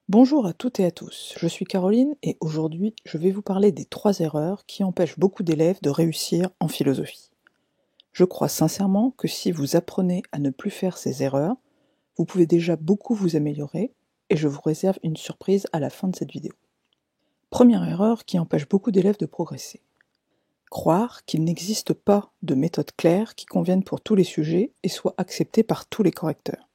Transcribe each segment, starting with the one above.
Bonjour à toutes et à tous, je suis Caroline et aujourd'hui je vais vous parler des 3 erreurs qui empêchent beaucoup d'élèves de réussir en philosophie. Je crois sincèrement que si vous apprenez à ne plus faire ces erreurs, vous pouvez déjà beaucoup vous améliorer et je vous réserve une surprise à la fin de cette vidéo. Première erreur qui empêche beaucoup d'élèves de progresser. Croire qu'il n'existe pas de méthode claire qui convienne pour tous les sujets et soit acceptée par tous les correcteurs.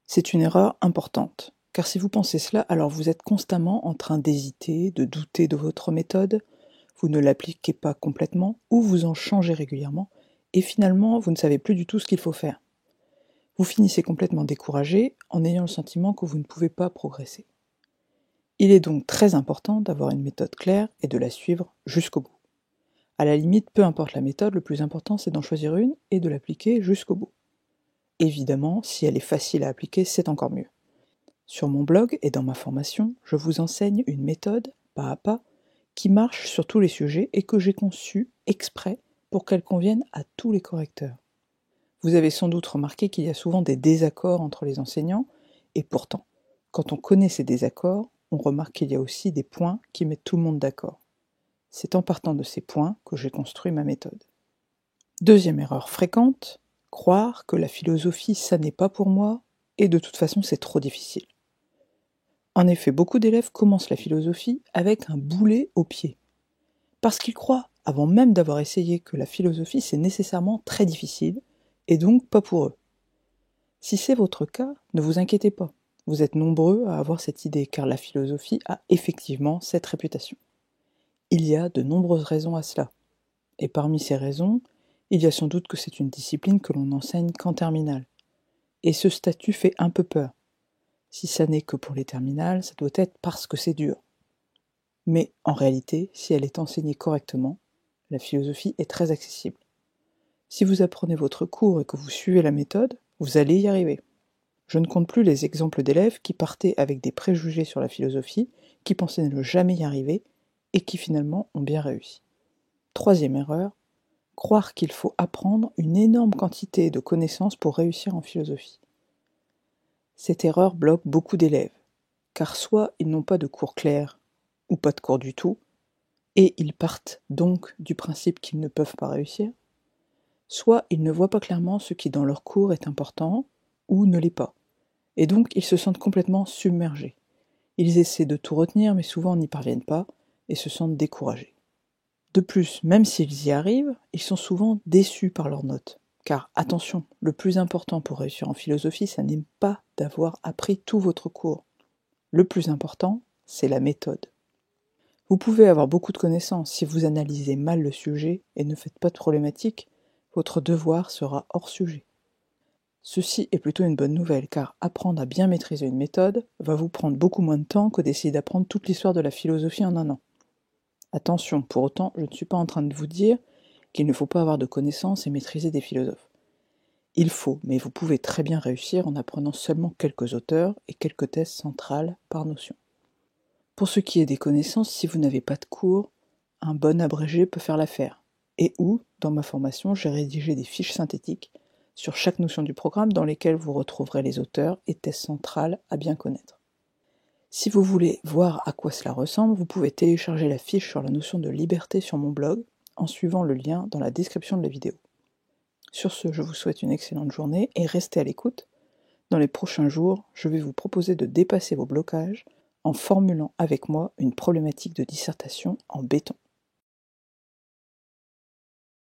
C'est une erreur importante. Car si vous pensez cela, alors vous êtes constamment en train d'hésiter, de douter de votre méthode, vous ne l'appliquez pas complètement, ou vous en changez régulièrement, et finalement vous ne savez plus du tout ce qu'il faut faire. Vous finissez complètement découragé en ayant le sentiment que vous ne pouvez pas progresser. Il est donc très important d'avoir une méthode claire et de la suivre jusqu'au bout. À la limite, peu importe la méthode, le plus important c'est d'en choisir une et de l'appliquer jusqu'au bout. Évidemment, si elle est facile à appliquer, c'est encore mieux. Sur mon blog et dans ma formation, je vous enseigne une méthode, pas à pas, qui marche sur tous les sujets et que j'ai conçue exprès pour qu'elle convienne à tous les correcteurs. Vous avez sans doute remarqué qu'il y a souvent des désaccords entre les enseignants, et pourtant, quand on connaît ces désaccords, on remarque qu'il y a aussi des points qui mettent tout le monde d'accord. C'est en partant de ces points que j'ai construit ma méthode. Deuxième erreur fréquente, croire que la philosophie ça n'est pas pour moi, et de toute façon c'est trop difficile. En effet, beaucoup d'élèves commencent la philosophie avec un boulet au pied. Parce qu'ils croient, avant même d'avoir essayé, que la philosophie c'est nécessairement très difficile, et donc pas pour eux. Si c'est votre cas, ne vous inquiétez pas. Vous êtes nombreux à avoir cette idée, car la philosophie a effectivement cette réputation. Il y a de nombreuses raisons à cela. Et parmi ces raisons, il y a sans doute que c'est une discipline que l'on enseigne qu'en terminale. Et ce statut fait un peu peur. Si ça n'est que pour les terminales, ça doit être parce que c'est dur. Mais en réalité, si elle est enseignée correctement, la philosophie est très accessible. Si vous apprenez votre cours et que vous suivez la méthode, vous allez y arriver. Je ne compte plus les exemples d'élèves qui partaient avec des préjugés sur la philosophie, qui pensaient ne jamais y arriver, et qui finalement ont bien réussi. Troisième erreur, croire qu'il faut apprendre une énorme quantité de connaissances pour réussir en philosophie. Cette erreur bloque beaucoup d'élèves, car soit ils n'ont pas de cours clairs, ou pas de cours du tout, et ils partent donc du principe qu'ils ne peuvent pas réussir, soit ils ne voient pas clairement ce qui dans leur cours est important, ou ne l'est pas, et donc ils se sentent complètement submergés. Ils essaient de tout retenir, mais souvent n'y parviennent pas, et se sentent découragés. De plus, même s'ils y arrivent, ils sont souvent déçus par leurs notes. Car attention, le plus important pour réussir en philosophie, ça n'est pas d'avoir appris tout votre cours. Le plus important, c'est la méthode. Vous pouvez avoir beaucoup de connaissances, si vous analysez mal le sujet et ne faites pas de problématiques, votre devoir sera hors sujet. Ceci est plutôt une bonne nouvelle, car apprendre à bien maîtriser une méthode va vous prendre beaucoup moins de temps que d'essayer d'apprendre toute l'histoire de la philosophie en un an. Attention, pour autant, je ne suis pas en train de vous dire qu'il ne faut pas avoir de connaissances et maîtriser des philosophes. Il faut, mais vous pouvez très bien réussir en apprenant seulement quelques auteurs et quelques thèses centrales par notion. Pour ce qui est des connaissances, si vous n'avez pas de cours, un bon abrégé peut faire l'affaire. Et ou, dans ma formation, j'ai rédigé des fiches synthétiques sur chaque notion du programme dans lesquelles vous retrouverez les auteurs et thèses centrales à bien connaître. Si vous voulez voir à quoi cela ressemble, vous pouvez télécharger la fiche sur la notion de liberté sur mon blog en suivant le lien dans la description de la vidéo. Sur ce, je vous souhaite une excellente journée et restez à l'écoute. Dans les prochains jours, je vais vous proposer de dépasser vos blocages en formulant avec moi une problématique de dissertation en béton.